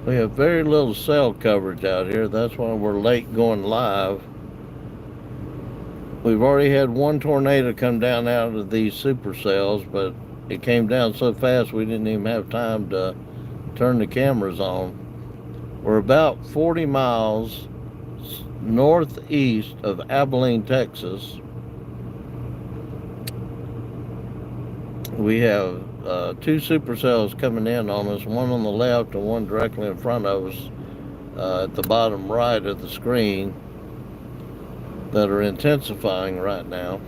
We have very little cell coverage out here. That's why we're late going live. We've already had one tornado come down out of these supercells, but it came down so fast we didn't even have time to turn the cameras on. We're about 40 miles northeast of Abilene, Texas. We have two supercells coming in on us, one on the left and one directly in front of us at the bottom right of the screen that are intensifying right now,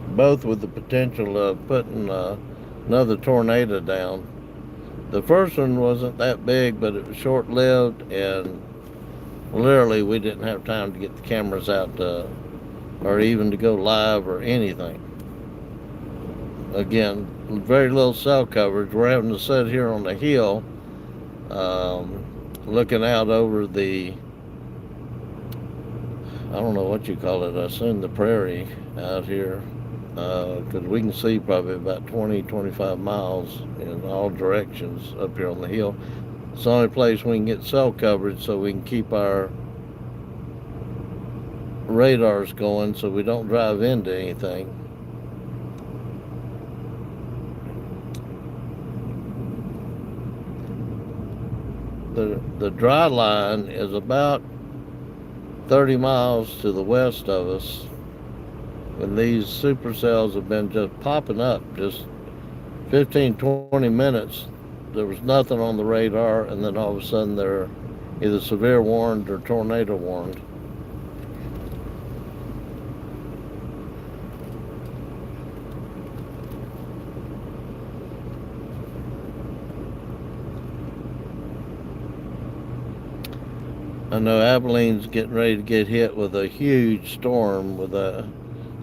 both with the potential of putting another tornado down. The first one wasn't that big, but it was short lived, and literally we didn't have time to get the cameras out or even to go live or anything. Again, very little cell coverage. We're having to sit here on the hill looking out over the, I don't know what you call it, I assume the prairie out here, because we can see probably about 20-25 miles in all directions up here on the hill. It's the only place we can get cell coverage so we can keep our radars going so we don't drive into anything. The dry line is about 30 miles to the west of us, and these supercells have been just popping up. Just 15-20 minutes there was nothing on the radar, and then all of a sudden they're either severe warned or tornado warned. I know Abilene's getting ready to get hit with a huge storm with a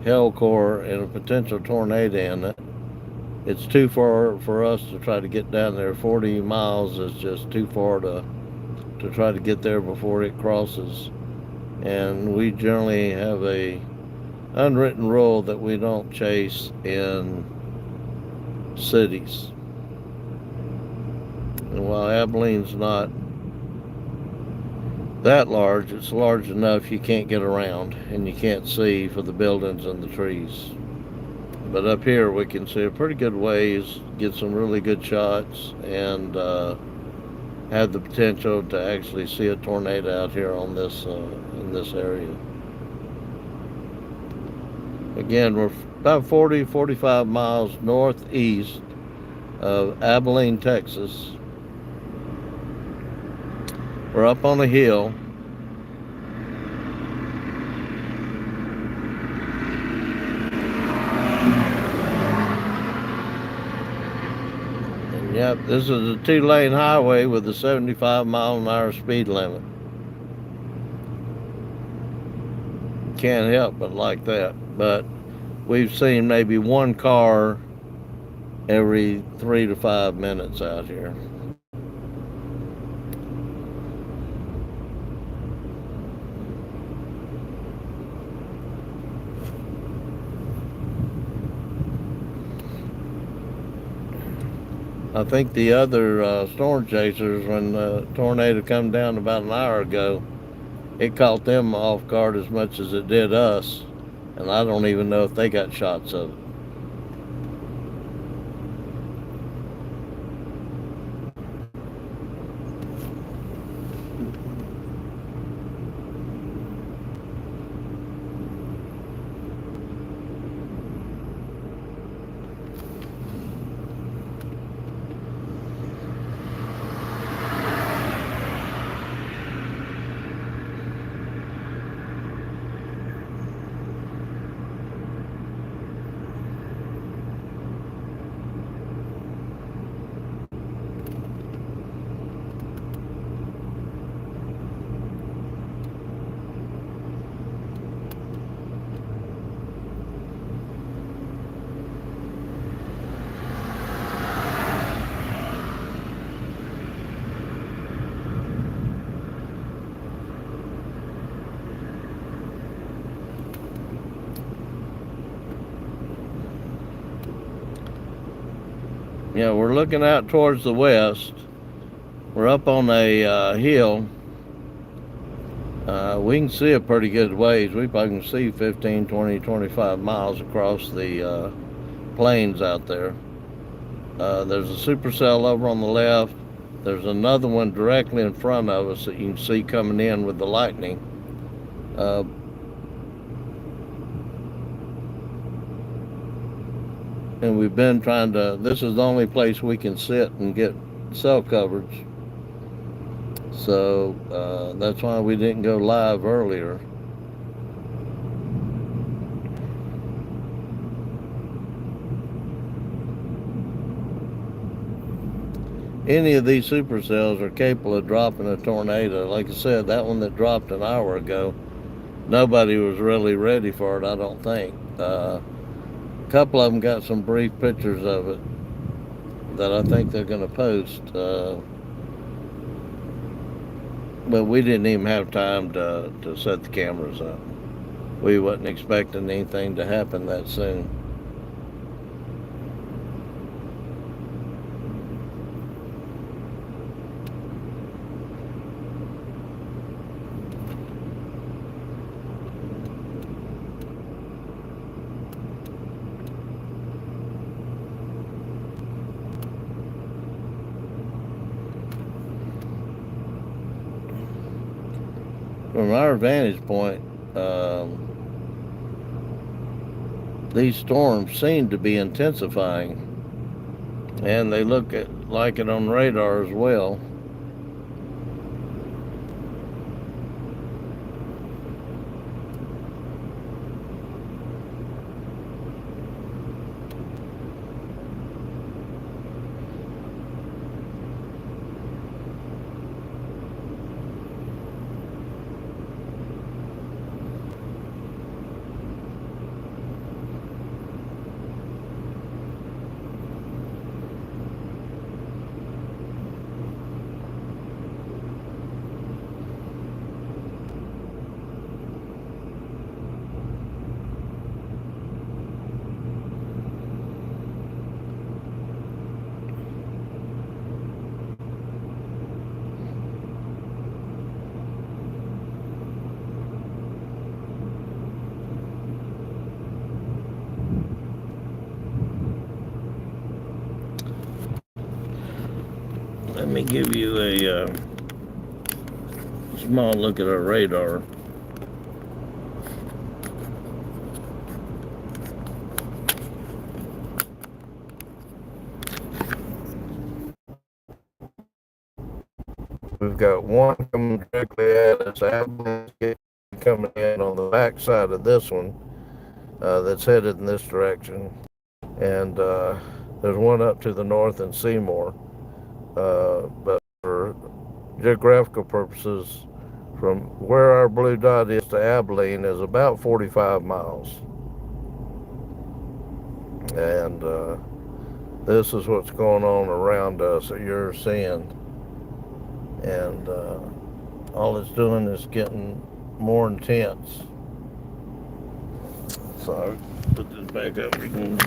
hail core and a potential tornado in it. It's too far for us to try to get down there. 40 miles is just too far to try to get there before it crosses. And we generally have a unwritten rule that we don't chase in cities. And while Abilene's not that large, it's large enough you can't get around and you can't see for the buildings and the trees. But up here we can see a pretty good ways, get some really good shots, and have the potential to actually see a tornado out here on this in this area. Again, we're about 40-45 miles northeast of Abilene, Texas. We're up on a hill. And yep, this is a 2-lane highway with a 75-mile-an-hour speed limit. Can't help but like that. But we've seen maybe one car every 3 to 5 minutes out here. I think the other storm chasers, when the tornado come down about an hour ago, it caught them off guard as much as it did us, and I don't even know if they got shots of it. Yeah, we're looking out towards the west. We're up on a hill. We can see a pretty good ways. We probably can see 15, 20, 25 miles across the plains out there. There's a supercell over on the left. There's another one directly in front of us that you can see coming in with the lightning. Uh, and we've been trying to, this is the only place we can sit and get cell coverage. So that's why we didn't go live earlier. Any of these supercells are capable of dropping a tornado. Like I said, that one that dropped an hour ago, nobody was really ready for it, I don't think. A couple of them got some brief pictures of it that I think they're going to post. But we didn't even have time to set the cameras up. We wasn't expecting anything to happen that soon. From our vantage point, these storms seem to be intensifying, and they look like it on radar as well. Let me give you a small look at our radar. We've got one coming directly at us, coming in on the back side of this one that's headed in this direction. And there's one up to the north in Seymour. But for geographical purposes, from where our blue dot is to Abilene is about 45 miles. And this is what's going on around us that you're seeing. And all it's doing is getting more intense. So I'll put this back up again.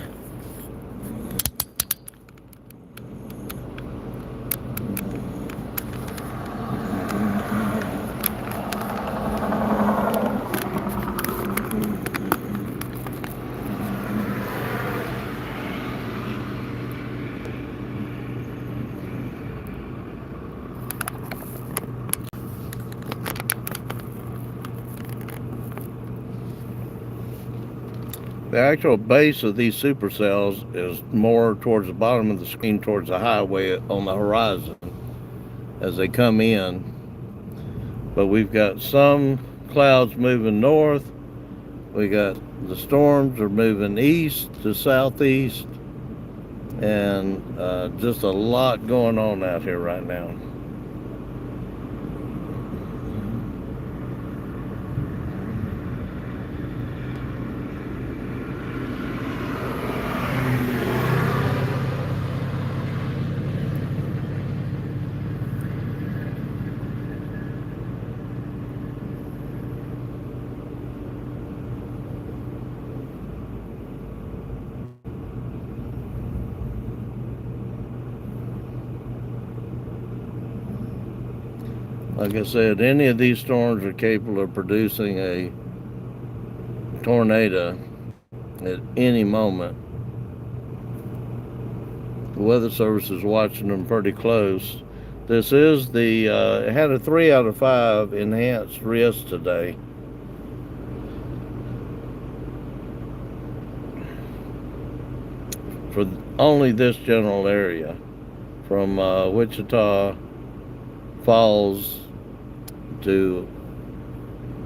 The actual base of these supercells is more towards the bottom of the screen, towards the highway on the horizon as they come in. But we've got some clouds moving north. We got the storms are moving east to southeast, and just a lot going on out here right now. Like I said, any of these storms are capable of producing a tornado at any moment. The Weather Service is watching them pretty close. This is it had a 3 out of 5 enhanced risk today. For only this general area, from Wichita Falls to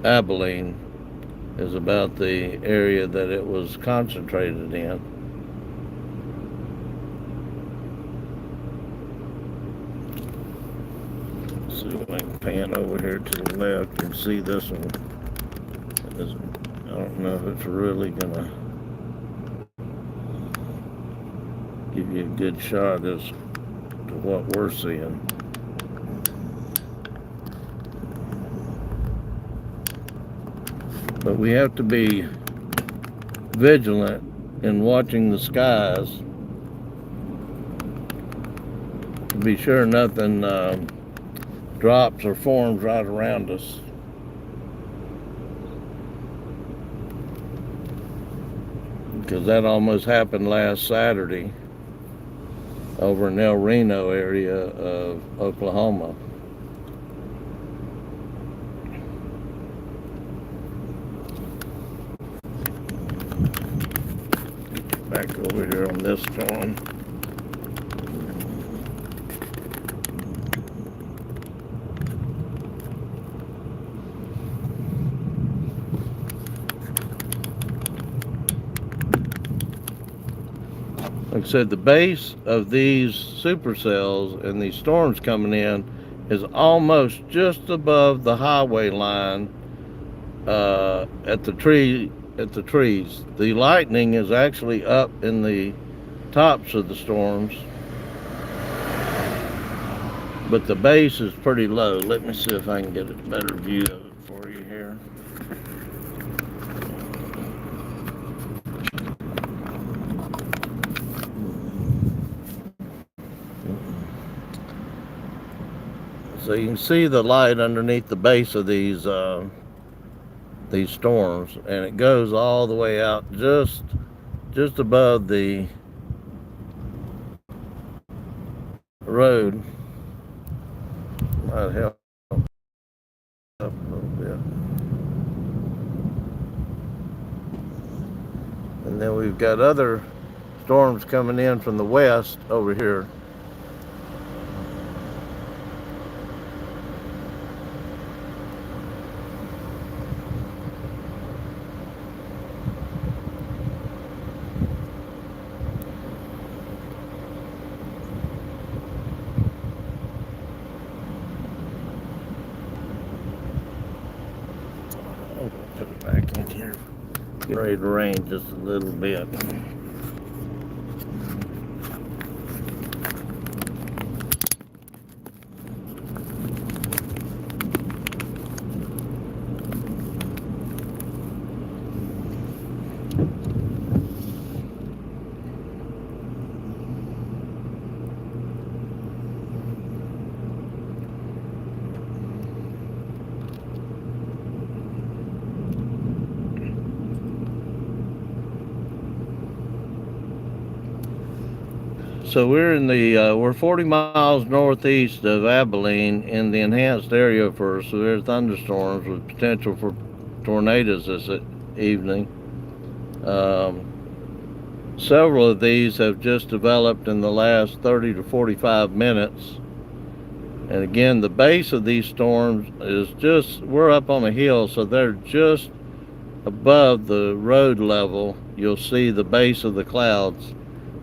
Abilene, is about the area that it was concentrated in. Let's see if I can pan over here to the left and see this one. I don't know if it's really gonna give you a good shot as to what we're seeing. But we have to be vigilant in watching the skies to be sure nothing drops or forms right around us. Because that almost happened last Saturday over in El Reno area of Oklahoma. Back over here on this storm. Like I said, the base of these supercells and these storms coming in is almost just above the highway line at the trees. The lightning is actually up in the tops of the storms, but the base is pretty low. Let me see if I can get a better view of it for you here. So you can see the light underneath the base of these storms, and it goes all the way out just above the road. Might help up a little bit. And then we've got other storms coming in from the west over here. I'm going to put it back in here. Get ready to rain just a little bit. So we're 40 miles northeast of Abilene in the enhanced area for severe thunderstorms with potential for tornadoes this evening. Several of these have just developed in the last 30 to 45 minutes. And again, the base of these storms we're up on a hill, so they're just above the road level. You'll see the base of the clouds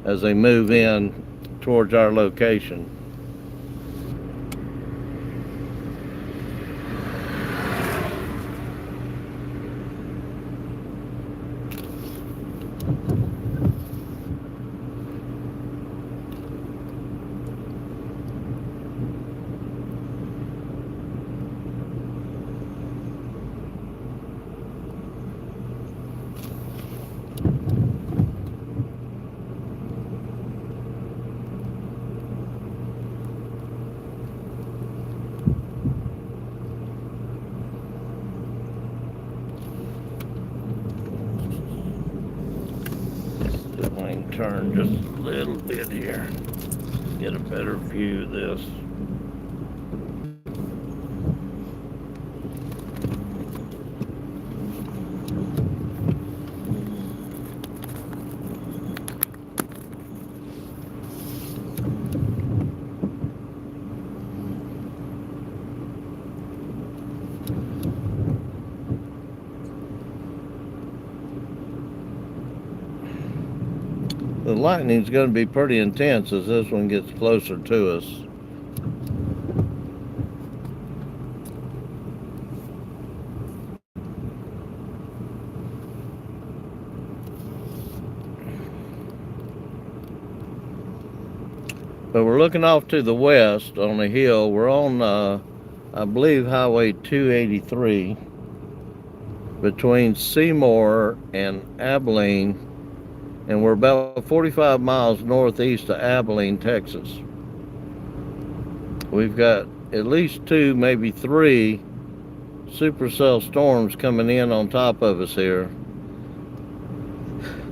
as they move in towards our location. turn just a little bit here. Get a better view of this. The lightning's going to be pretty intense as this one gets closer to us. But we're looking off to the west on a hill. We're on, I believe, Highway 283 between Seymour and Abilene, and we're about 45 miles northeast of Abilene, Texas. We've got at least 2, maybe 3 supercell storms coming in on top of us here.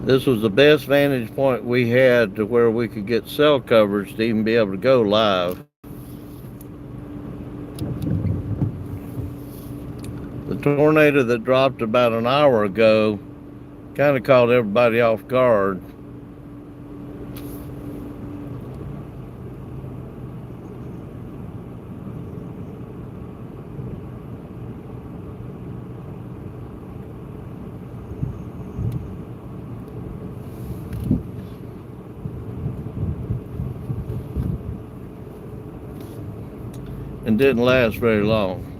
This was the best vantage point we had to where we could get cell coverage to even be able to go live. The tornado that dropped about an hour ago kind of caught everybody off guard. And didn't last very long.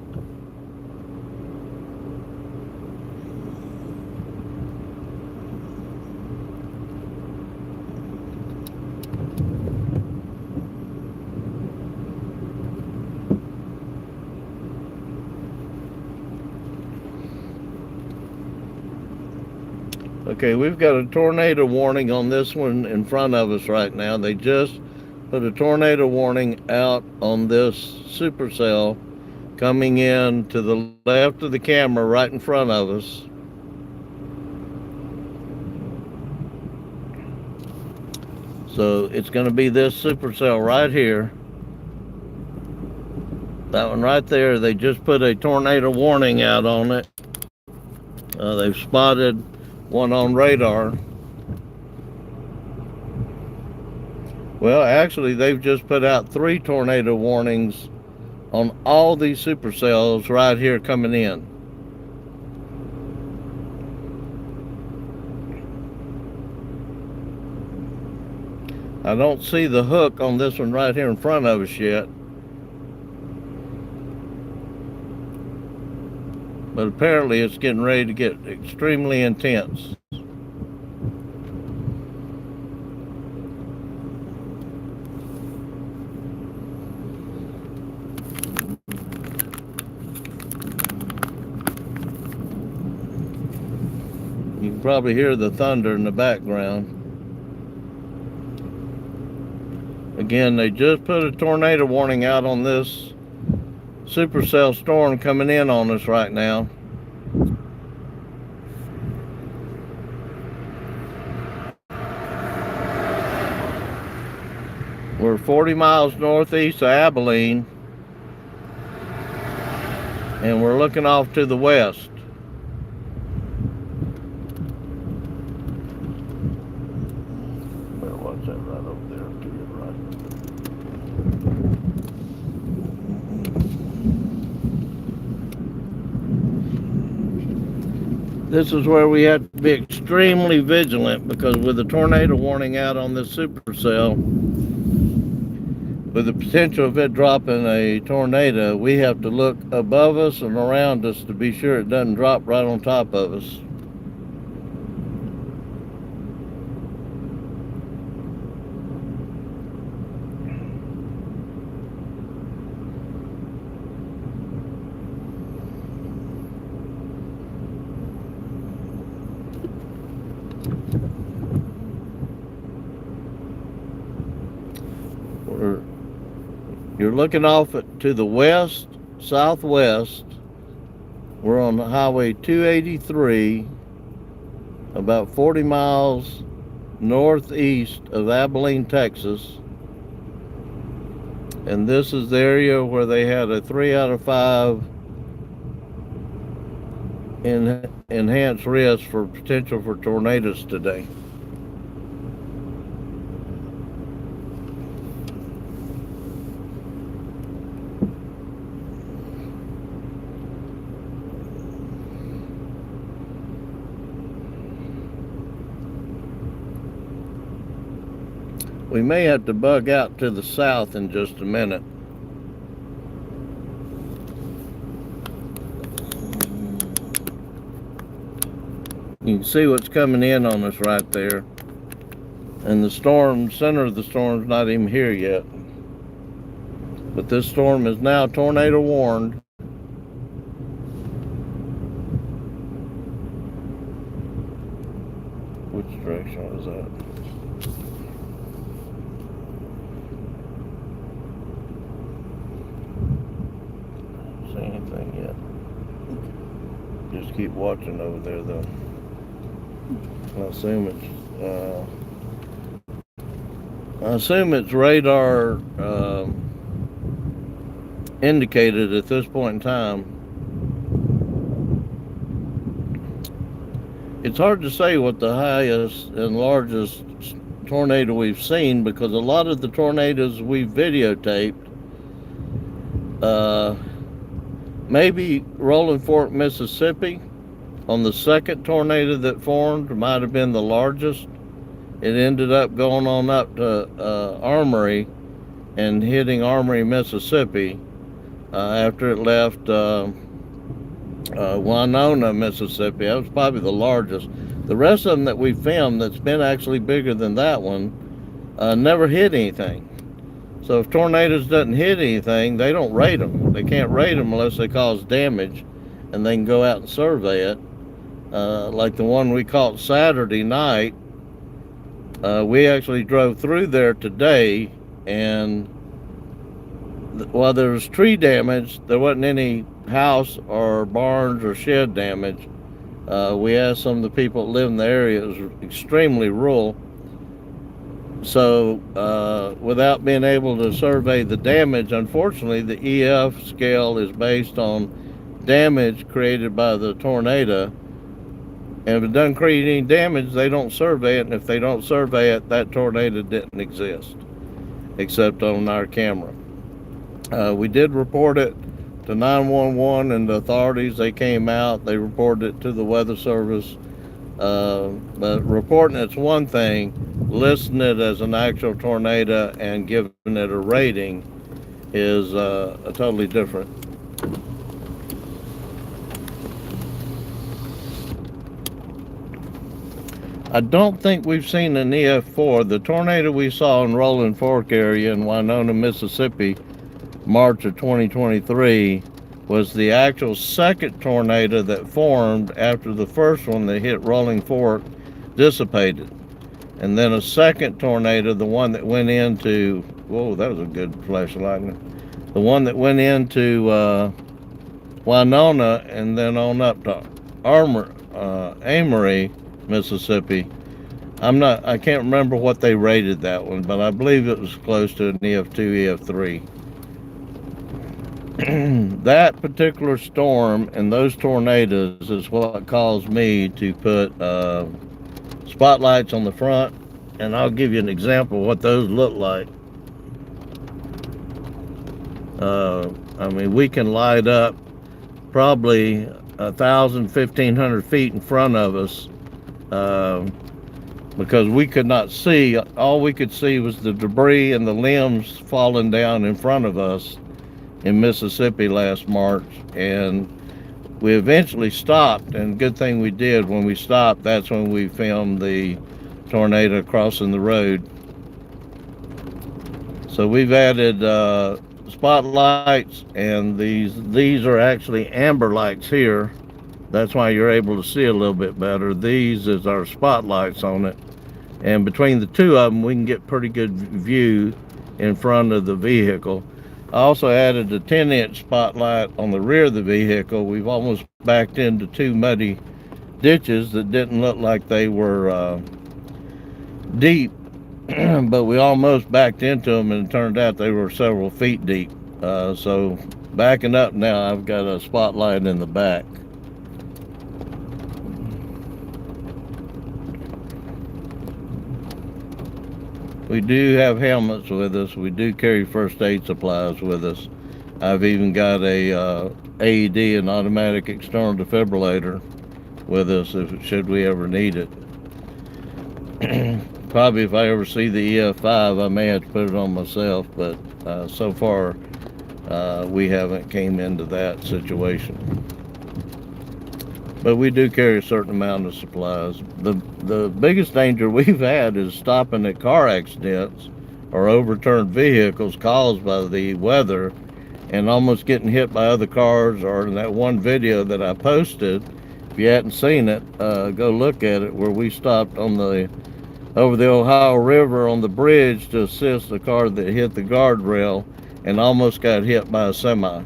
Okay, we've got a tornado warning on this one in front of us right now. They just put a tornado warning out on this supercell coming in to the left of the camera right in front of us. So it's going to be this supercell right here. That one right there, they just put a tornado warning out on it. They've spotted one on radar. Well, actually, they've just put out 3 tornado warnings on all these supercells right here coming in. I don't see the hook on this one right here in front of us yet. But apparently it's getting ready to get extremely intense. You can probably hear the thunder in the background. Again, they just put a tornado warning out on this supercell storm coming in on us right now. We're 40 miles northeast of Abilene, and we're looking off to the west. What's that right over there to your right? This is where we have to be extremely vigilant, because with the tornado warning out on this supercell, with the potential of it dropping a tornado, we have to look above us and around us to be sure it doesn't drop right on top of us. You're looking off to the west, southwest. We're on Highway 283, about 40 miles northeast of Abilene, Texas. And this is the area where they had a 3 out of 5 enhanced risk for potential for tornadoes today. We may have to bug out to the south in just a minute. You can see what's coming in on us right there. And the storm, center of the storm's not even here yet. But this storm is now tornado warned. Which direction was that? See anything yet? Just keep watching over there though. I assume it's radar indicated at this point in time. It's hard to say what the highest and largest tornado we've seen, because a lot of the tornadoes we've videotaped, maybe Rolling Fork, Mississippi, on the second tornado that formed, might have been the largest. It ended up going on up to Armory and hitting Armory, Mississippi, after it left Winona, Mississippi. That was probably the largest. The rest of them that we filmed that's been actually bigger than that one never hit anything. So if tornadoes doesn't hit anything, they don't rate them. They can't rate them unless they cause damage, and they can go out and survey it. Like the one we caught Saturday night, we actually drove through there today, and while there was tree damage, there wasn't any house or barns or shed damage. We asked some of the people that live in the area. It was extremely rural. So without being able to survey the damage, unfortunately, the EF scale is based on damage created by the tornado. And if it doesn't create any damage, they don't survey it. And if they don't survey it, that tornado didn't exist, except on our camera. We did report it to 911 and the authorities. They came out, they reported it to the Weather Service. But reporting it's one thing, listing it as an actual tornado and giving it a rating is a totally different. I don't think we've seen an EF4. The tornado we saw in Rolling Fork area in Winona, Mississippi, March of 2023, was the actual second tornado that formed after the first one that hit Rolling Fork dissipated. And then a second tornado, the one that went into, whoa, that was a good flash of lightning. The one that went into Winona and then on up to Amory, Mississippi. I can't remember what they rated that one, but I believe it was close to an EF2, EF3. That particular storm and those tornadoes is what caused me to put spotlights on the front, and I'll give you an example of what those look like. I mean, we can light up probably 1,000, 1,500 feet in front of us, because we could not see. All we could see was the debris and the limbs falling down in front of us in Mississippi last March. And we eventually stopped, and good thing we did. When we stopped, that's when we filmed the tornado crossing the road. So we've added spotlights, and these are actually amber lights here. That's why you're able to see a little bit better. These is our spotlights on it, and between the two of them we can get pretty good view in front of the vehicle. I also added a 10-inch spotlight on the rear of the vehicle. We've almost backed into two muddy ditches that didn't look like they were deep, but we almost backed into them, and it turned out they were several feet deep. So backing up now, I've got a spotlight in the back. We do have helmets with us. We do carry first aid supplies with us. I've even got a AED, an automatic external defibrillator, with us should we ever need it. Probably if I ever see the EF5, I may have to put it on myself, but so far we haven't came into that situation. But we do carry a certain amount of supplies. The biggest danger we've had is stopping at car accidents or overturned vehicles caused by the weather and almost getting hit by other cars. Or in that one video that I posted, if you hadn't seen it, go look at it, where we stopped on the over the Ohio River on the bridge to assist a car that hit the guardrail and almost got hit by a semi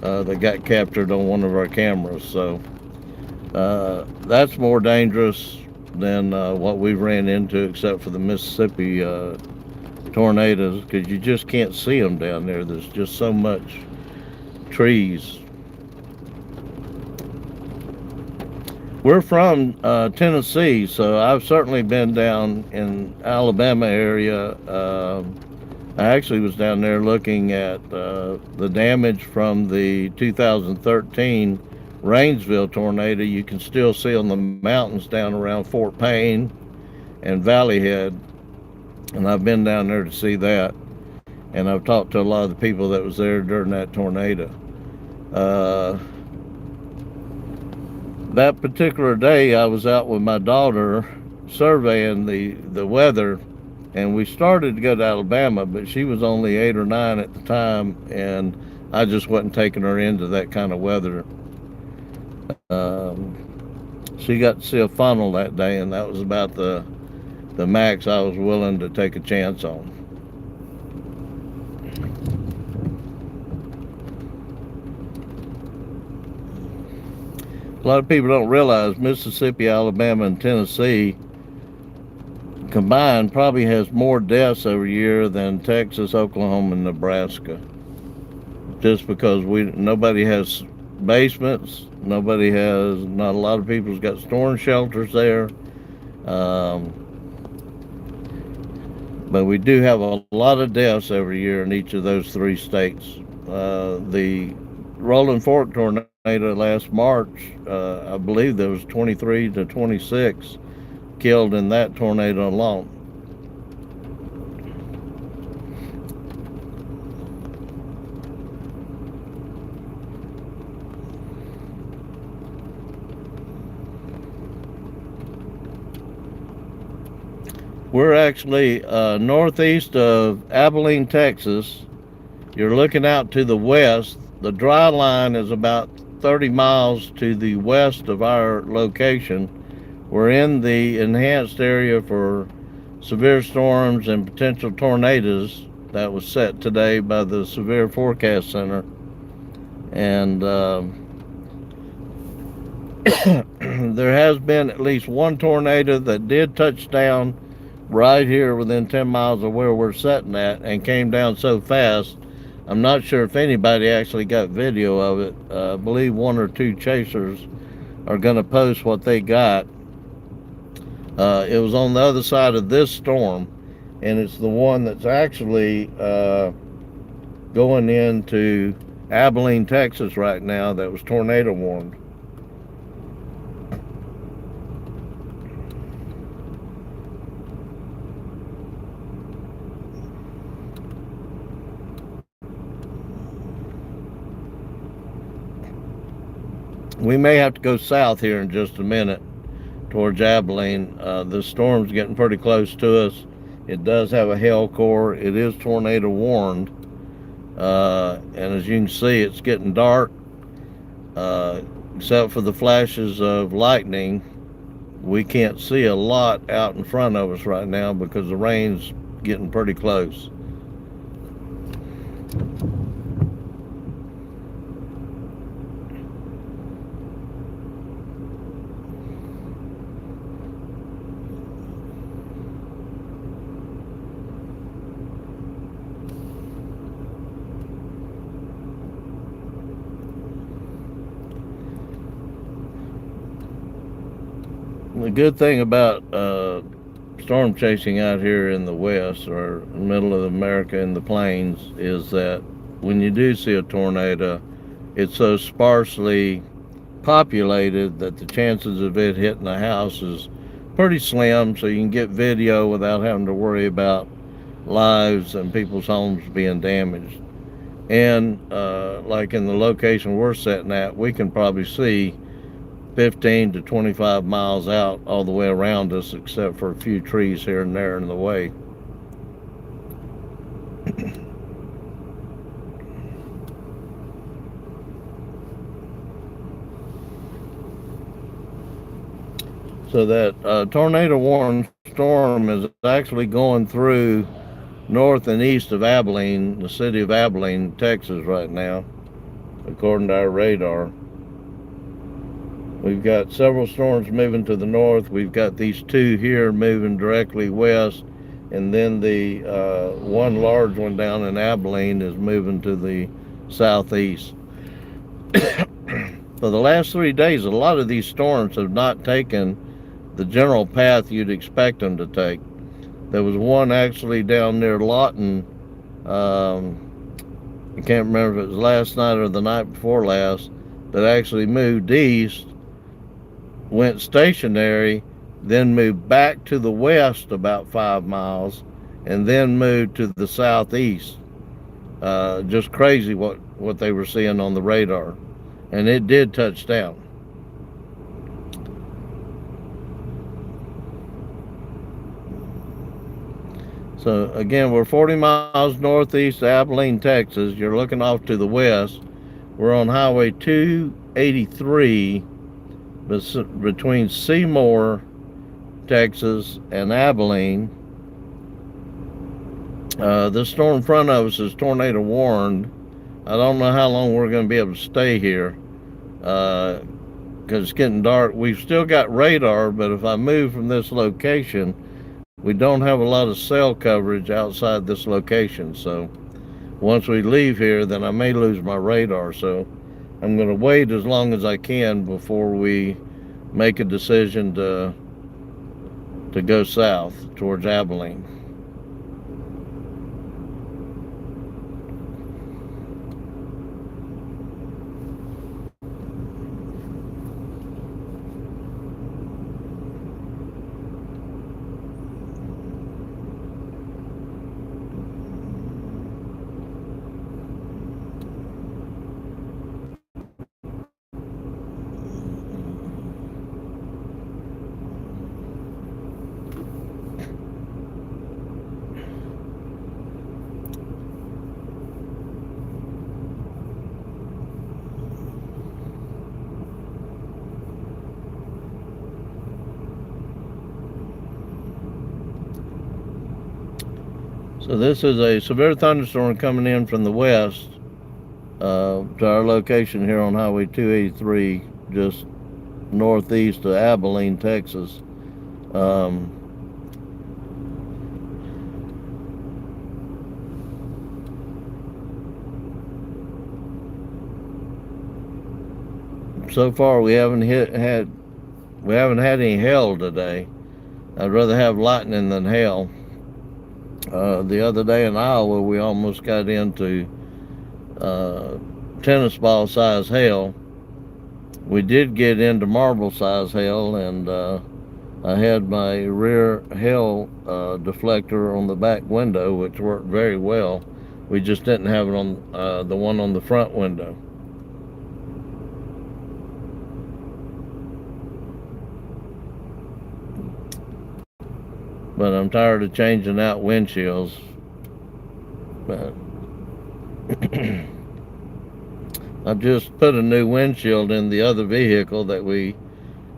that got captured on one of our cameras. So that's more dangerous than what we ran into, except for the Mississippi tornadoes, because you just can't see them down there. There's just so much trees. We're from Tennessee, so I've certainly been down in Alabama area. I actually was down there looking at the damage from the 2013 Rainsville tornado. You can still see on the mountains down around Fort Payne and Valley Head, and I've been down there to see that. And I've talked to a lot of the people that was there during that tornado. That particular day, I was out with my daughter surveying the weather, and we started to go to Alabama, but she was only 8 or 9 at the time, and I just wasn't taking her into that kind of weather. She got to see a funnel that day, and that was about the max I was willing to take a chance on. A lot of people don't realize Mississippi, Alabama, and Tennessee combined probably has more deaths every year than Texas, Oklahoma, and Nebraska. Just because nobody has basements, not a lot of people's got storm shelters there. But we do have a lot of deaths every year in each of those 3 states. The Rolling Fork tornado last March, I believe there was 23 to 26 killed in that tornado alone. We're actually northeast of Abilene, Texas. You're looking out to the west. The dry line is about 30 miles to the west of our location. We're in the enhanced area for severe storms and potential tornadoes that was set today by the Severe Forecast Center. And there has been at least one tornado that did touch down right here within 10 miles of where we're sitting at, and came down so fast. I'm not sure if anybody actually got video of it. I believe 1 or 2 chasers are going to post what they got. It was on the other side of this storm, and it's the one that's actually going into Abilene, Texas right now, that was tornado warned. We may have to go south here in just a minute towards Abilene. The storm's getting pretty close to us. It does have a hail core. It is tornado warned. And as you can see, it's getting dark. Except for the flashes of lightning, we can't see a lot out in front of us right now because the rain's getting pretty close. The good thing about storm chasing out here in the west or middle of America in the plains is that when you do see a tornado, it's so sparsely populated that the chances of it hitting a house is pretty slim, so you can get video without having to worry about lives and people's homes being damaged. And like in the location we're sitting at, we can probably see 15 to 25 miles out all the way around us, except for a few trees here and there in the way. So that tornado warning storm is actually going through north and east of Abilene, the city of Abilene, Texas, right now, according to our radar. We've got several storms moving to the north. We've got these two here moving directly west, and then the one large one down in Abilene is moving to the southeast. For the last 3 days, a lot of these storms have not taken the general path you'd expect them to take. There was one actually down near Lawton. I can't remember if it was last night or the night before last, that actually moved east, went stationary, then moved back to the west about 5 miles, and then moved to the southeast. Just crazy what they were seeing on the radar. And it did touch down. So again, we're 40 miles northeast of Abilene, Texas. You're looking off to the west. We're on Highway 283 between Seymour, Texas, and Abilene. This storm in front of us is tornado warned. I don't know how long we're going to be able to stay here because it's getting dark. We've still got radar, but if I move from this location, we don't have a lot of cell coverage outside this location. So once we leave here, then I may lose my radar. So I'm going to wait as long as I can before we make a decision to go south towards Abilene. So this is a severe thunderstorm coming in from the west to our location here on Highway 283, just northeast of Abilene, Texas. So far, we haven't had any hail today. I'd rather have lightning than hail. The other day in Iowa, we almost got into tennis ball size hail. We did get into marble size hail, and I had my rear hail deflector on the back window, which worked very well. We just didn't have it on the one on the front window. But I'm tired of changing out windshields. But I just put a new windshield in the other vehicle that we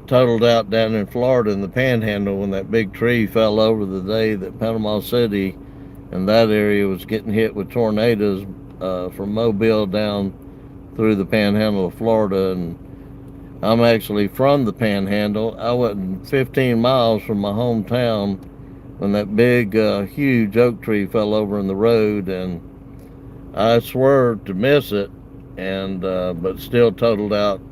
totaled out down in Florida in the Panhandle when that big tree fell over the day that Panama City and that area was getting hit with tornadoes from Mobile down through the Panhandle of Florida. And I'm actually from the Panhandle. I went 15 miles from my hometown when that big, huge oak tree fell over in the road, and I swerved to miss it, and but still totaled out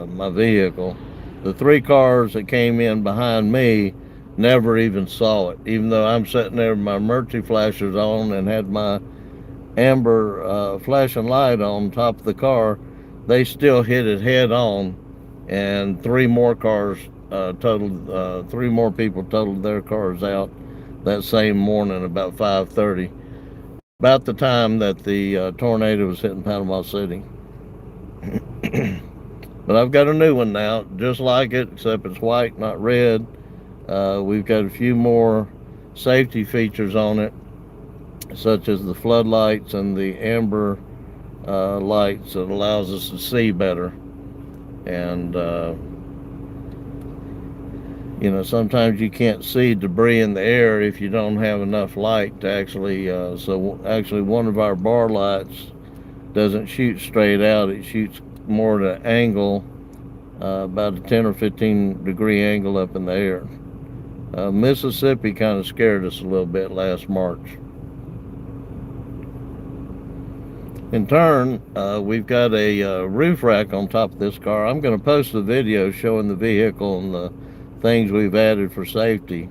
my vehicle. The three cars that came in behind me never even saw it, even though I'm sitting there with my emergency flashers on and had my amber flashing light on top of the car. They still hit it head on, and three more cars totaled. Three more people totaled their cars out that same morning about 5:30, about the time that the tornado was hitting Panama City. But I've got a new one now, just like it, except it's white, not red. We've got a few more safety features on it, such as the floodlights and the amber lights that allows us to see better. And sometimes you can't see debris in the air if you don't have enough light to actually. So actually, one of our bar lights doesn't shoot straight out; it shoots more at an angle, about a 10 or 15 degree angle up in the air. Mississippi kind of scared us a little bit last March. In turn, we've got a roof rack on top of this car. I'm going to post a video showing the vehicle and the things we've added for safety.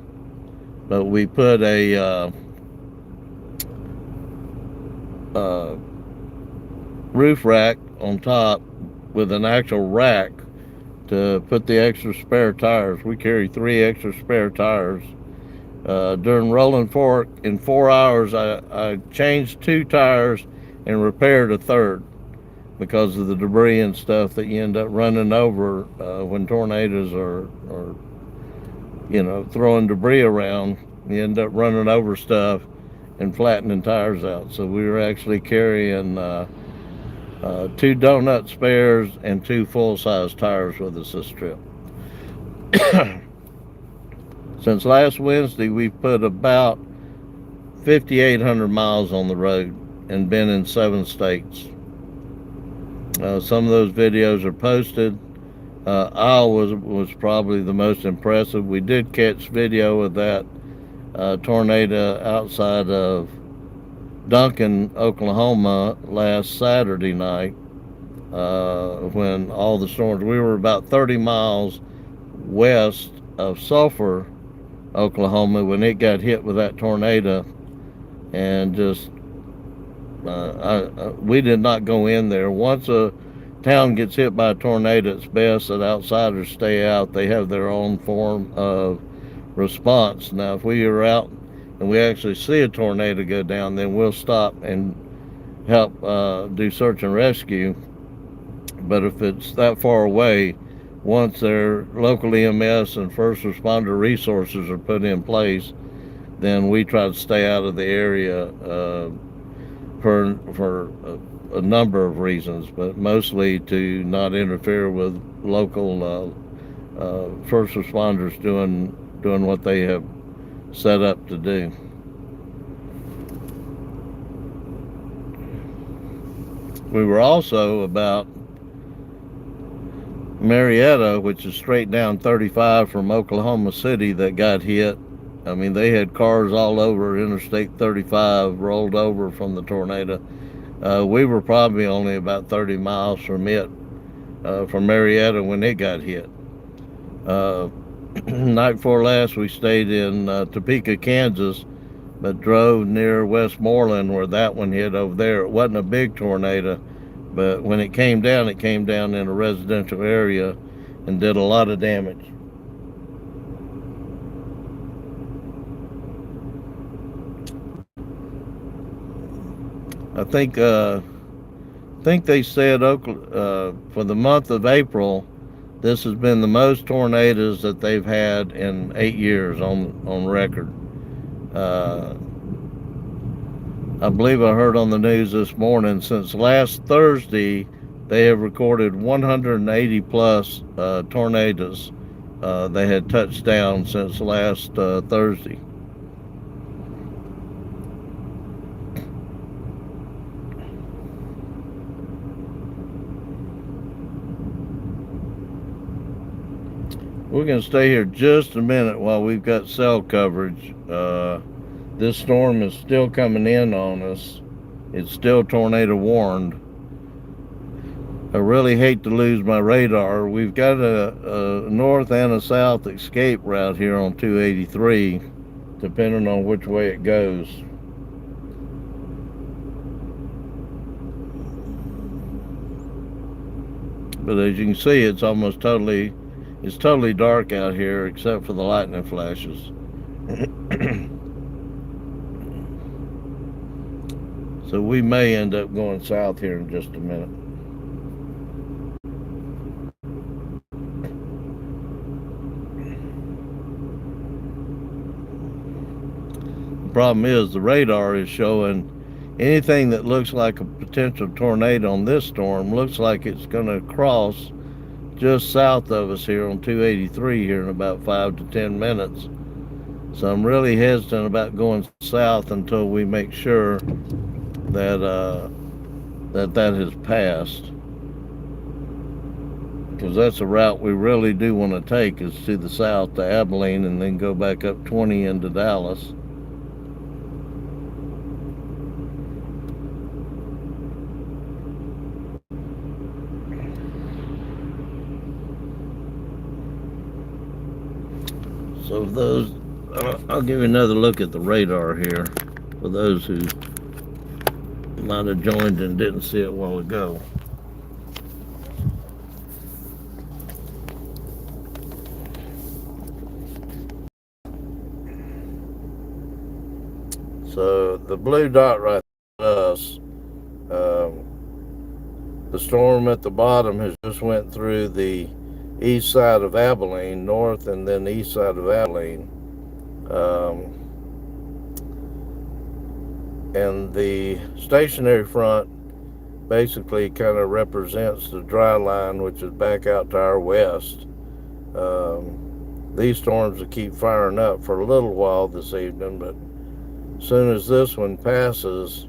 But we put a roof rack on top with an actual rack to put the extra spare tires. We carry 3 extra spare tires. During Rolling Fork, in 4 hours, I changed 2 tires and repaired a third because of the debris and stuff that you end up running over when tornadoes are throwing debris around. You end up running over stuff and flattening tires out. So we were actually carrying 2 donut spares and 2 full-size tires with us this trip. Since last Wednesday, we've put about 5,800 miles on the road and been in 7 states. Some of those videos are posted. Iowa was probably the most impressive. We did catch video of that tornado outside of Duncan, Oklahoma last Saturday night when all the storms. We were about 30 miles west of Sulphur, Oklahoma, when it got hit with that tornado, and just we did not go in there. Once a town gets hit by a tornado, it's best that outsiders stay out. They have their own form of response. Now, if we are out and we actually see a tornado go down, then we'll stop and help do search and rescue. But if it's that far away, once their local EMS and first responder resources are put in place, then we try to stay out of the area for a number of reasons, but mostly to not interfere with local first responders doing what they have set up to do. We were also about Marietta, which is straight down 35 from Oklahoma City, that got hit. I mean, they had cars all over Interstate 35 rolled over from the tornado. We were probably only about 30 miles from it, from Marietta, when it got hit. Night before last, we stayed in Topeka, Kansas, but drove near Westmoreland where that one hit over there. It wasn't a big tornado, but when it came down in a residential area and did a lot of damage. I think they said for the month of April, this has been the most tornadoes that they've had in 8 years on record. I believe I heard on the news this morning, since last Thursday, they have recorded 180 plus tornadoes they had touched down since last Thursday. We're going to stay here just a minute while we've got cell coverage. This storm is still coming in on us. It's still tornado warned. I really hate to lose my radar. We've got a north and a south escape route here on 283, depending on which way it goes. But as you can see, it's totally dark out here except for the lightning flashes. So we may end up going south here in just a minute. The problem is the radar is showing anything that looks like a potential tornado on this storm looks like it's going to cross just south of us here on 283 here in about 5 to 10 minutes. So I'm really hesitant about going south until we make sure that that has passed, because that's a route we really do want to take, is to the south to Abilene and then go back up 20 into Dallas. So those, I'll give you another look at the radar here for those who might have joined and didn't see it a while ago. So the blue dot right there is us. The storm at the bottom has just went through the east side of Abilene, north and then east side of Abilene. And the stationary front basically kind of represents the dry line, which is back out to our west. These storms will keep firing up for a little while this evening, but as soon as this one passes,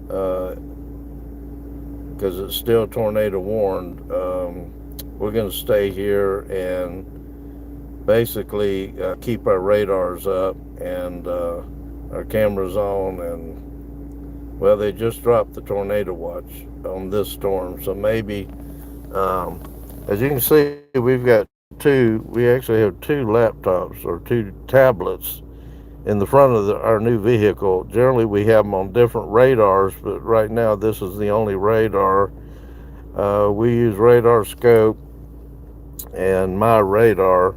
because it's still tornado warned, we're going to stay here and basically keep our radars up and our cameras on. And well, they just dropped the tornado watch on this storm, so maybe as you can see, we actually have two laptops or two tablets in the front of our new vehicle. Generally we have them on different radars, but right now this is the only radar. We use Radar Scope and My Radar.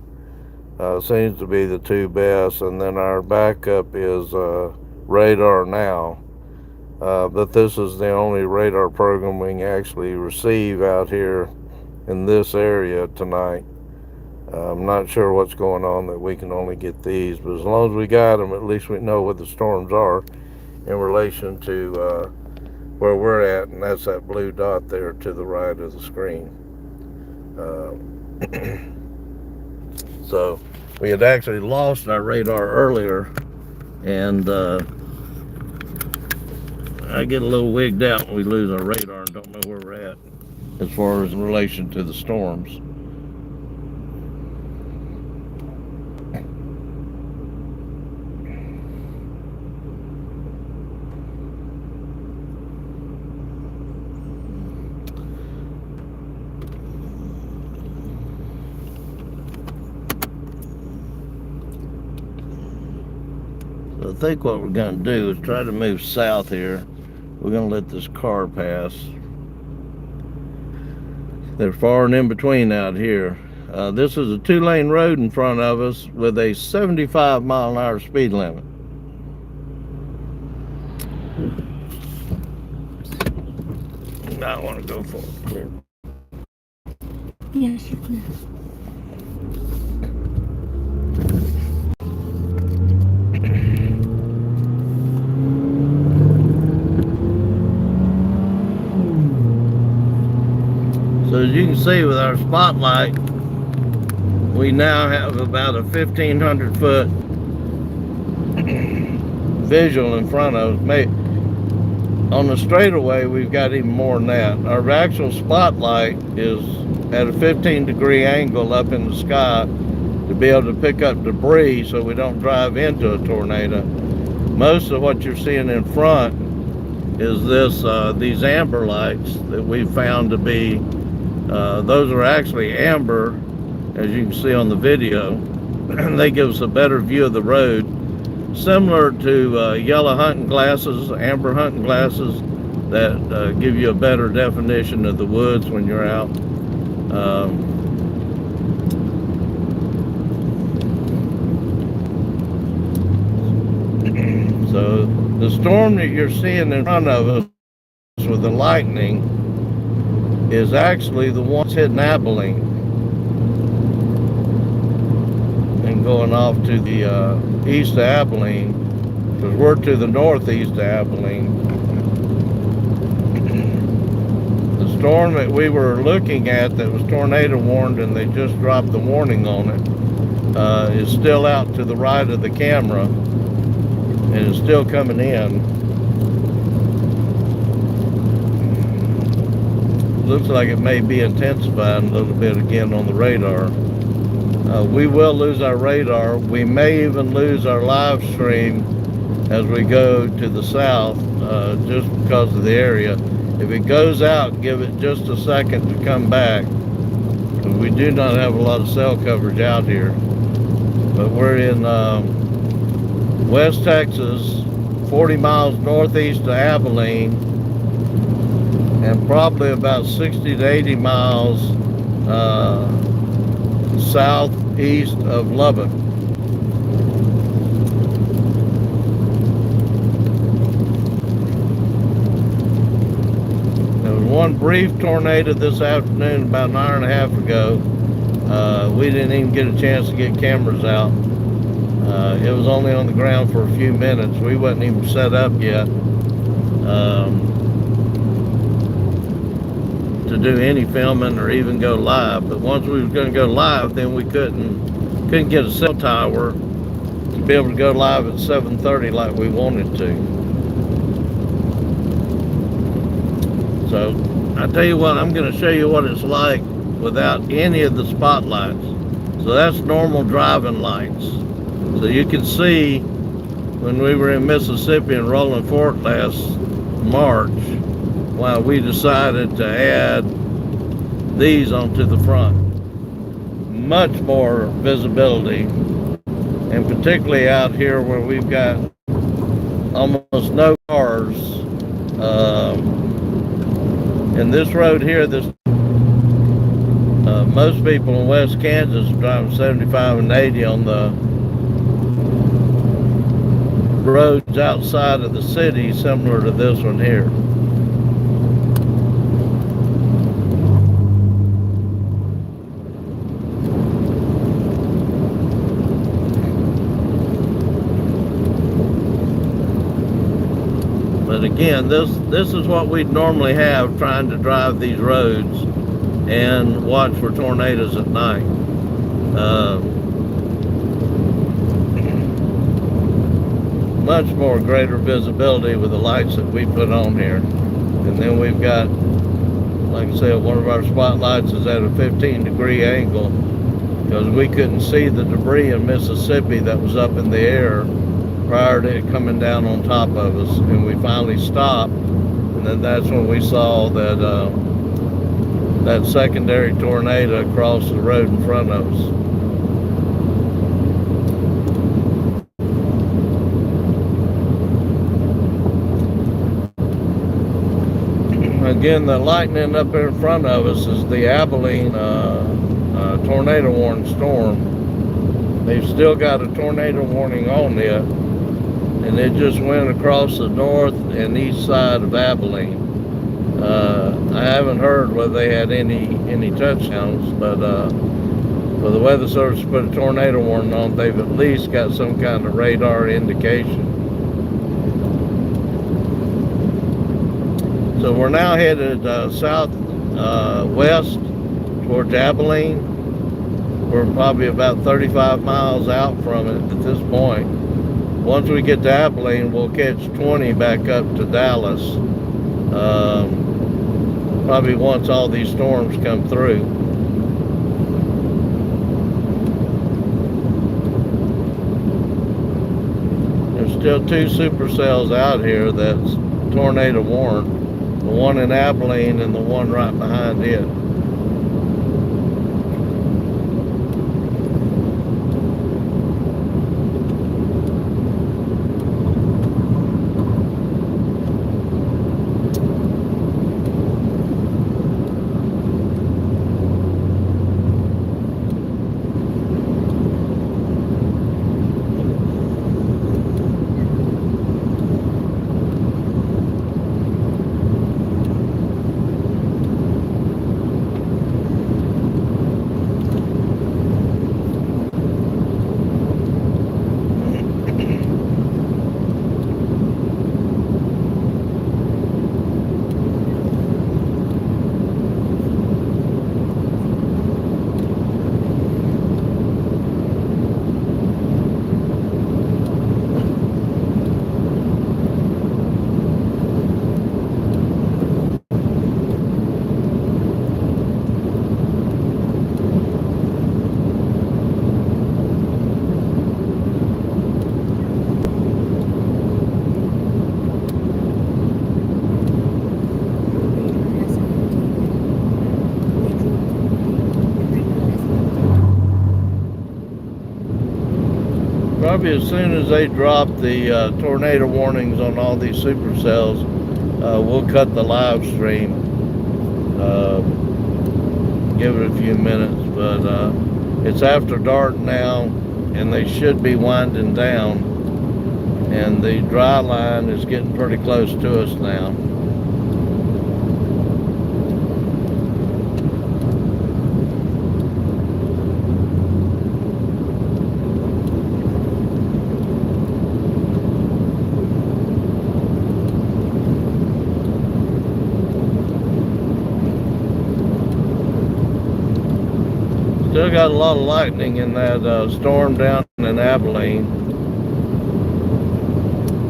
Seems to be the two best, and then our backup is Radar Now. But this is the only radar program we can actually receive out here in this area tonight. I'm not sure what's going on that we can only get these, but as long as we got them, at least we know what the storms are in relation to where we're at, and that's that blue dot there to the right of the screen. So we had actually lost our radar earlier, and I get a little wigged out when we lose our radar and don't know where we're at as far as in relation to the storms. So I think what we're going to do is try to move south here. We're going to let this car pass. They're far and in between out here. This is a 2-lane road in front of us with a 75-mile-an-hour speed limit. I want to go for it. Clear. Yes, you can. So as you can see with our spotlight, we now have about a 1,500 foot visual in front of us. On the straightaway, we've got even more than that. Our actual spotlight is at a 15-degree angle up in the sky to be able to pick up debris so we don't drive into a tornado. Most of what you're seeing in front is these amber lights that we've found to be Those are actually amber, as you can see on the video. They give us a better view of the road, similar to yellow hunting glasses, amber hunting glasses, that give you a better definition of the woods when you're out. So the storm that you're seeing in front of us with the lightning is actually the one hitting Abilene and going off to the east of Abilene, because we're to the northeast of Abilene. The storm that we were looking at that was tornado warned and they just dropped the warning on it is still out to the right of the camera and is still coming in. Looks like it may be intensifying a little bit again on the radar. We will lose our radar. We may even lose our live stream as we go to the south, just because of the area. If it goes out, give it just a second to come back, because we do not have a lot of cell coverage out here. But we're in West Texas, 40 miles northeast of Abilene, and probably about 60 to 80 miles southeast of Lubbock. There was one brief tornado this afternoon about an hour and a half ago. We didn't even get a chance to get cameras out. It was only on the ground for a few minutes. We wasn't even set up yet to do any filming or even go live. But once we were going to go live, then we couldn't get a cell tower to be able to go live at 7:30 like we wanted to. So I tell you what, I'm going to show you what it's like without any of the spotlights. So that's normal driving lights. So you can see when we were in Mississippi and Rolling Fork last March, why we decided to add these onto the front. Much more visibility, and particularly out here where we've got almost no cars. And this road here, most people in West Kansas are driving 75 and 80 on the roads outside of the city, similar to this one here. But again, this is what we'd normally have trying to drive these roads and watch for tornadoes at night. Much more greater visibility with the lights that we put on here. And then we've got, like I said, one of our spotlights is at a 15-degree angle, because we couldn't see the debris in Mississippi that was up in the air prior to it coming down on top of us. And we finally stopped, and then that's when we saw that that secondary tornado across the road in front of us. Again, the lightning up there in front of us is the Abilene tornado warning storm. They've still got a tornado warning on it, and it just went across the north and east side of Abilene. I haven't heard whether they had any touchdowns, but for the Weather Service to put a tornado warning on, they've at least got some kind of radar indication. So we're now headed southwest towards Abilene. We're probably about 35 miles out from it at this point. Once we get to Abilene, we'll catch 20 back up to Dallas. Probably once all these storms come through. There's still two supercells out here that's tornado warned. The one in Abilene and the one right behind it. Probably as soon as they drop the tornado warnings on all these supercells, we'll cut the live stream. Give it a few minutes, but it's after dark now, and they should be winding down. And the dry line is getting pretty close to us now. Still got a lot of lightning in that storm down in Abilene.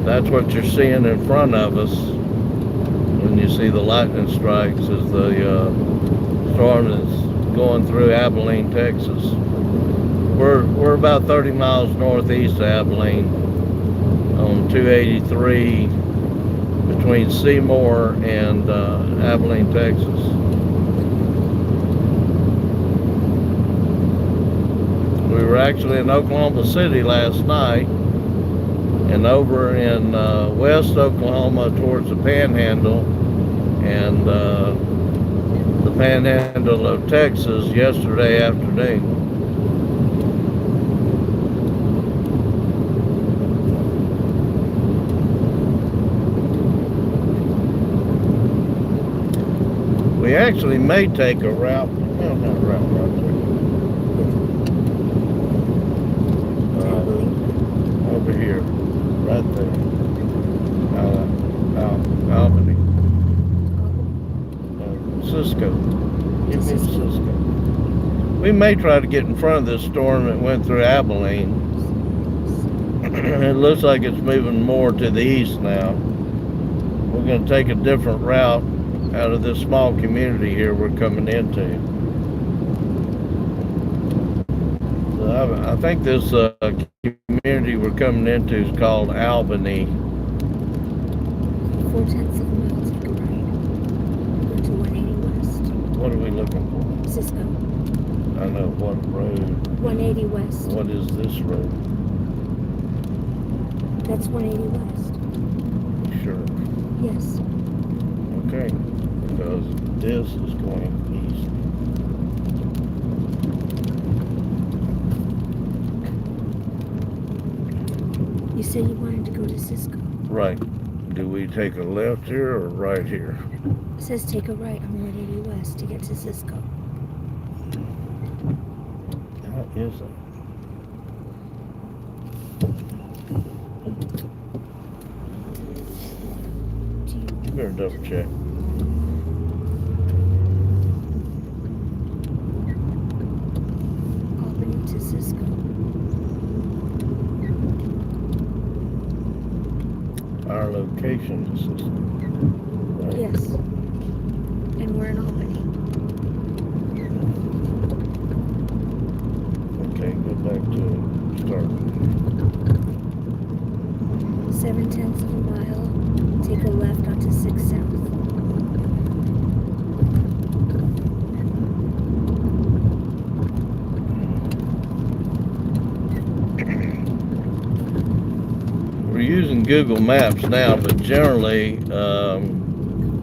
That's what you're seeing in front of us when you see the lightning strikes, is the storm that's going through Abilene, Texas. We're about 30 miles northeast of Abilene on 283 between Seymour and Abilene, Texas. We were actually in Oklahoma City last night, and over in West Oklahoma towards the Panhandle and the Panhandle of Texas yesterday afternoon. We actually may take a route, well, not a route right there. Over here, right there, Albany, Cisco. Give me Cisco. We may try to get in front of this storm that went through Abilene. It looks like it's moving more to the east now. We're going to take a different route out of this small community here we're coming into. I think this community we're coming into is called Albany. 4/10 of a mile, take a right. Go to 180 West. What are we looking for? Cisco. I know what road. 180 West. What is this road? That's 180 West. Sure. Yes. Okay. Because this is going east. You said you wanted to go to Cisco. Right. Do we take a left here or right here? It says take a right on 180 West to get to Cisco. How is it? You better double check. Albany to Cisco. Our location is Cisco. Right? Yes. And we're in Albany. Okay, go back to start. 7/10 of a mile, take a left onto 6 South. We're using Google Maps now, but generally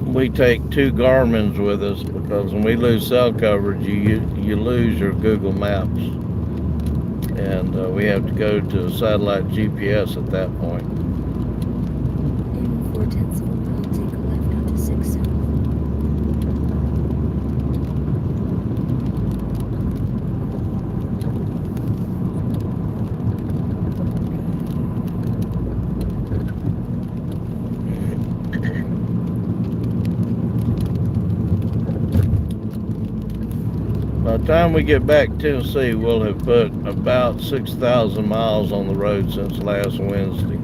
we take 2 Garmin's with us, because when we lose cell coverage, you lose your Google Maps, and we have to go to satellite GPS at that point. In 4/10 of a mile, take a left onto 6 South. By the time we get back to Tennessee, we'll have put about 6,000 miles on the road since last Wednesday.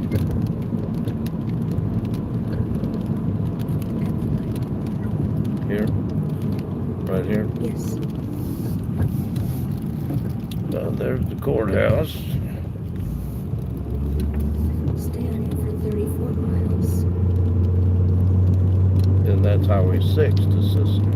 Here? Right here? Yes. There's the courthouse. Stay on it for 34 miles. And that's Highway 6 to Cisco.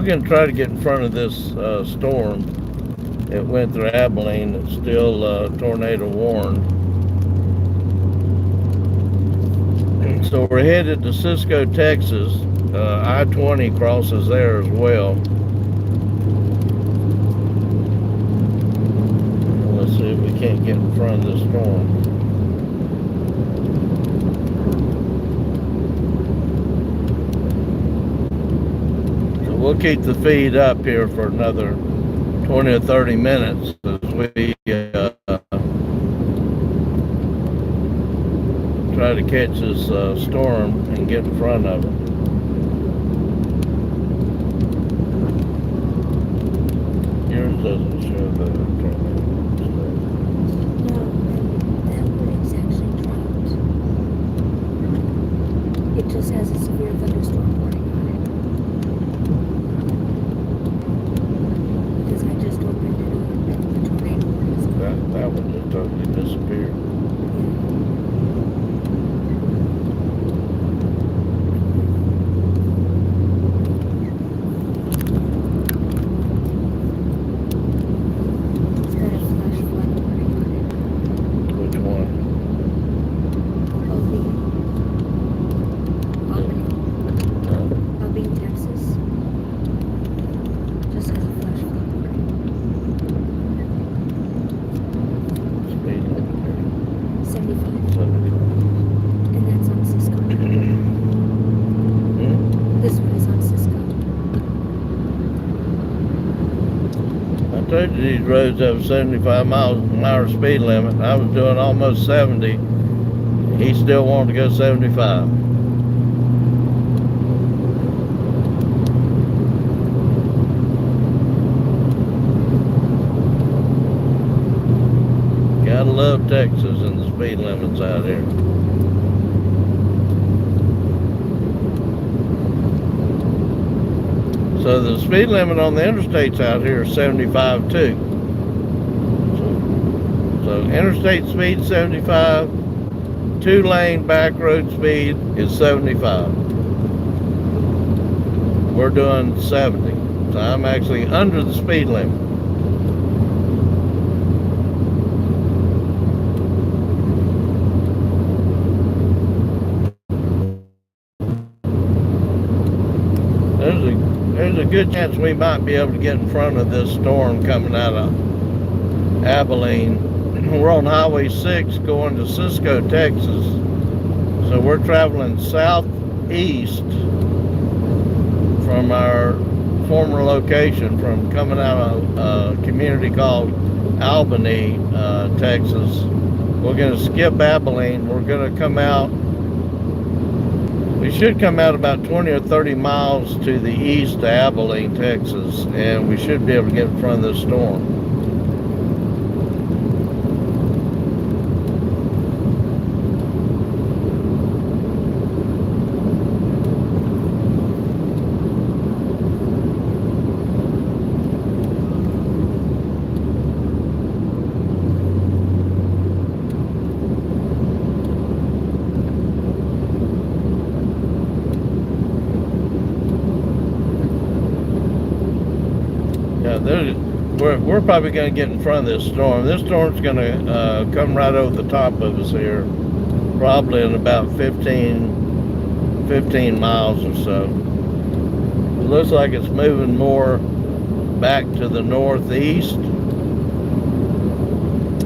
we're going to try to get in front of this storm. It went through Abilene. It's still tornado warned. So we're headed to Cisco, Texas. I-20 crosses there as well. Let's see if we can't get in front of this storm. So we'll keep the feed up here for another 20 or 30 minutes as we try to catch this storm and get in front of it. Yours doesn't show the tornado. No, that one is actually dropped. It just has a severe thunderstorm warning on it. Because I just opened it up and the tornado warning is gone. That one just totally disappeared. It's got a flash flood warning on it. Which one? Albany, Texas. Just has a flash flood warning. Speed limit 75. 75. And that's on Cisco. This one is on Cisco. I told you these roads have a 75 miles an hour speed limit. I was doing almost 70. He still wanted to go 75. Gotta love Texas and the speed limits out here. So the speed limit on the interstates out here is 75 too. So interstate speed 75, 2-lane back road speed is 75. We're doing 70. So I'm actually under the speed limit. There's a good chance we might be able to get in front of this storm coming out of Abilene. We're on Highway 6 going to Cisco, Texas. So we're traveling southeast from our former location, from coming out of a community called Albany, Texas. We're going to skip Abilene. We're going to come out. We should come out about 20 or 30 miles to the east of Abilene, Texas, and we should be able to get in front of this storm. We're probably going to get in front of this storm. This storm's going to come right over the top of us here, probably in about 15 miles or so. It looks like it's moving more back to the northeast.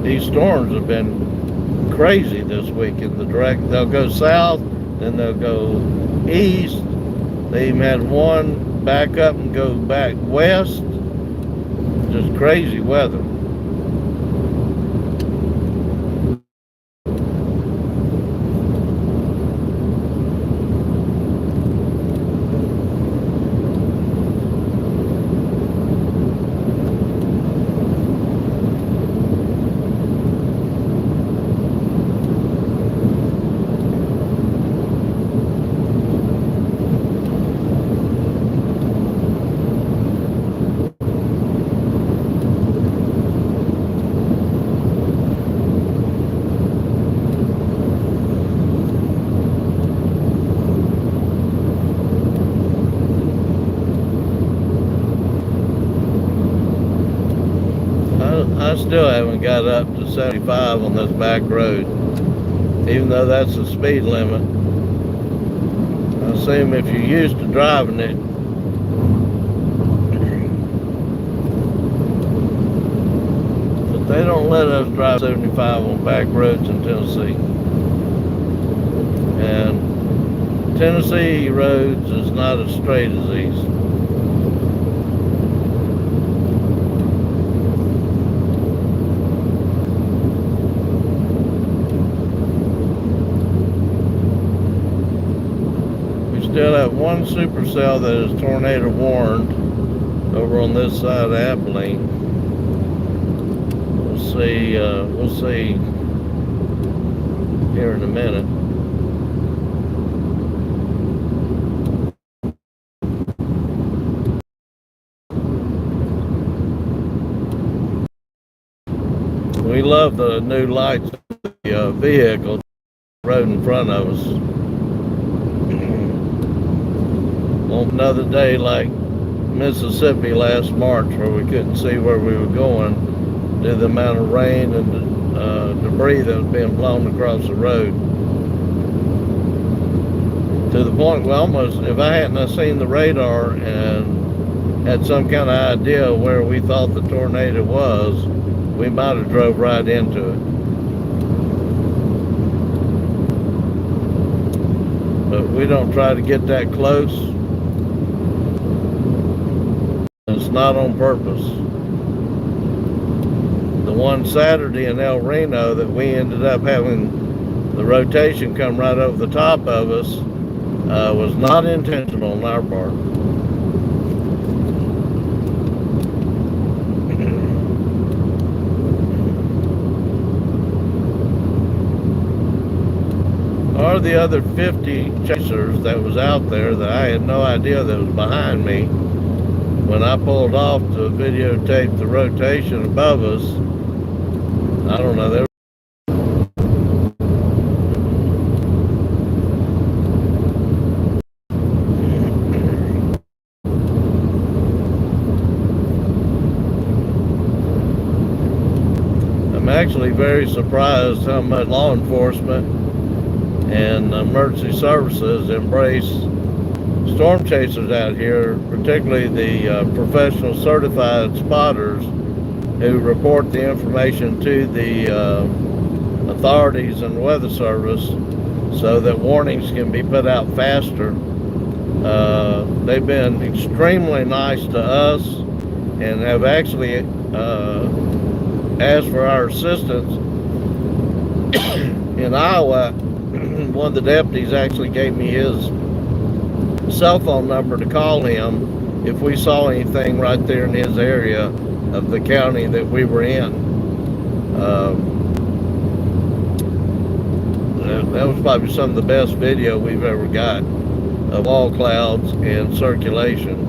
These storms have been crazy this week in the direct. They'll go south, then they'll go east. They even had one back up and go back west. Just crazy weather. I still haven't got up to 75 on this back road, even though that's the speed limit. I assume if you're used to driving it, but they don't let us drive 75 on back roads in Tennessee. And Tennessee roads is not as straight as these. Still have one supercell that is tornado warned over on this side of Abilene. We'll see here in a minute. We love the new lights of the vehicle road in front of us. On another day like Mississippi last March, where we couldn't see where we were going due to the amount of rain and debris that was being blown across the road, to the point where almost, if I hadn't seen the radar and had some kind of idea where we thought the tornado was, we might have drove right into it. But we don't try to get that close. It's not on purpose. The one Saturday in El Reno that we ended up having the rotation come right over the top of us was not intentional on our part. Or the other 50 chasers that was out there that I had no idea that was behind me. When I pulled off to videotape the rotation above us, I don't know, I'm actually very surprised how much law enforcement and emergency services embrace storm chasers out here, particularly the professional certified spotters who report the information to the authorities and the weather service so that warnings can be put out faster. They've been extremely nice to us and have actually asked for our assistance. In Iowa, one of the deputies actually gave me his cell phone number to call him if we saw anything right there in his area of the county that we were in. That was probably some of the best video we've ever got of all clouds and circulation.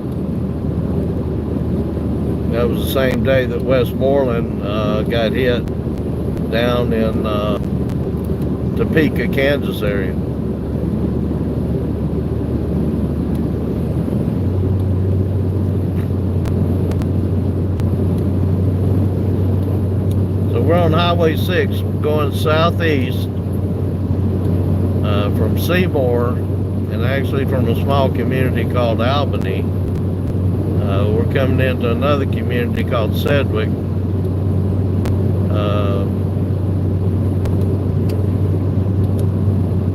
That was the same day that Westmoreland got hit down in Topeka, Kansas area. So we're on Highway 6 going southeast from Seymour, and actually from a small community called Albany. We're coming into another community called Sedgwick.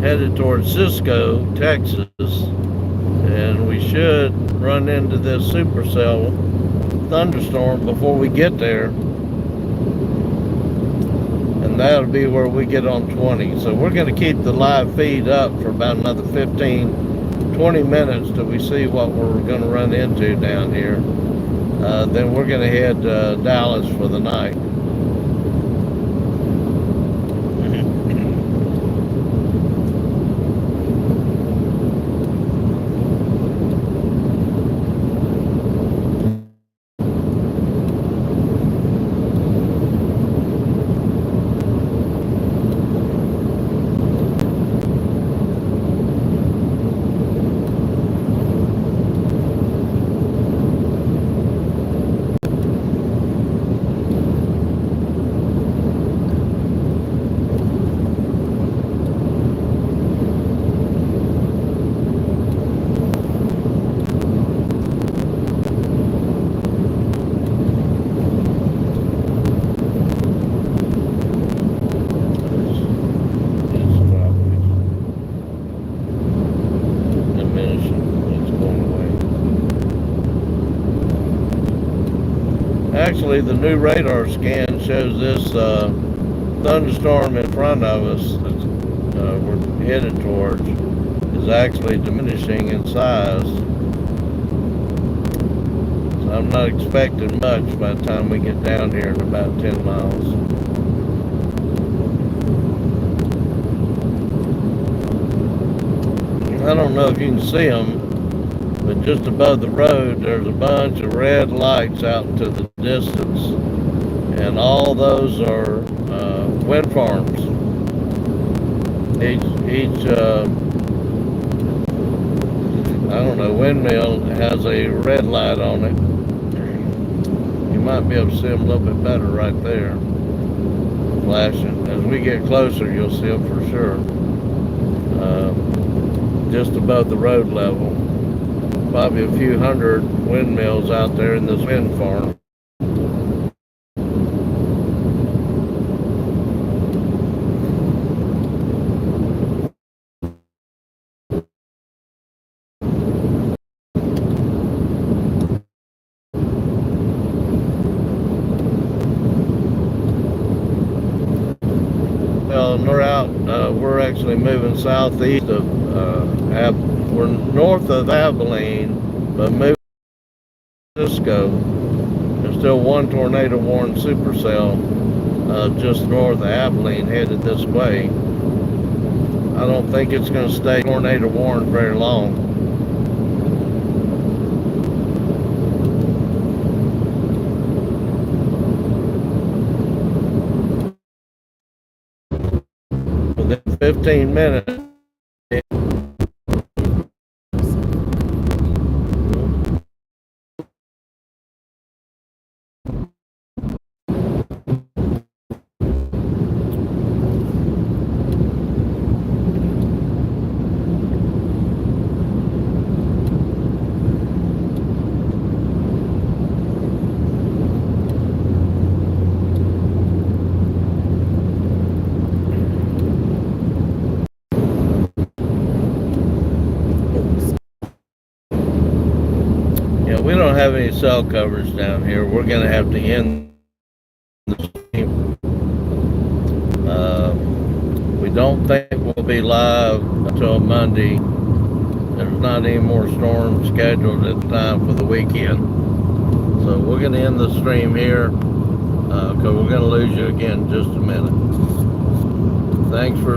Headed towards Cisco, Texas, and we should run into this supercell thunderstorm before we get there, and that'll be where we get on 20. So we're going to keep the live feed up for about another 15-20 minutes till we see what we're going to run into down here. Then we're going to head to Dallas for the night. actually, the new radar scan shows this thunderstorm in front of us that we're headed towards is actually diminishing in size. So I'm not expecting much by the time we get down here in about 10 miles. I don't know if you can see them, but just above the road there's a bunch of red lights out into the distance, and all those are wind farms. Each I don't know, windmill has a red light on it. You might be able to see them a little bit better right there, flashing. As we get closer, you'll see them for sure. Just above the road level. Probably a few hundred windmills out there in this wind farm. Well, we're actually moving southeast of, we're north of Abilene, but moving to Cisco. There's still one tornado warned supercell just north of Abilene headed this way. I don't think it's going to stay tornado warned very long. Within 15 minutes, we don't have any cell coverage down here. We're going to have to end the stream. We don't think we'll be live until Monday. There's not any more storms scheduled at the time for the weekend. So we're going to end the stream here because we're going to lose you again in just a minute. Thanks for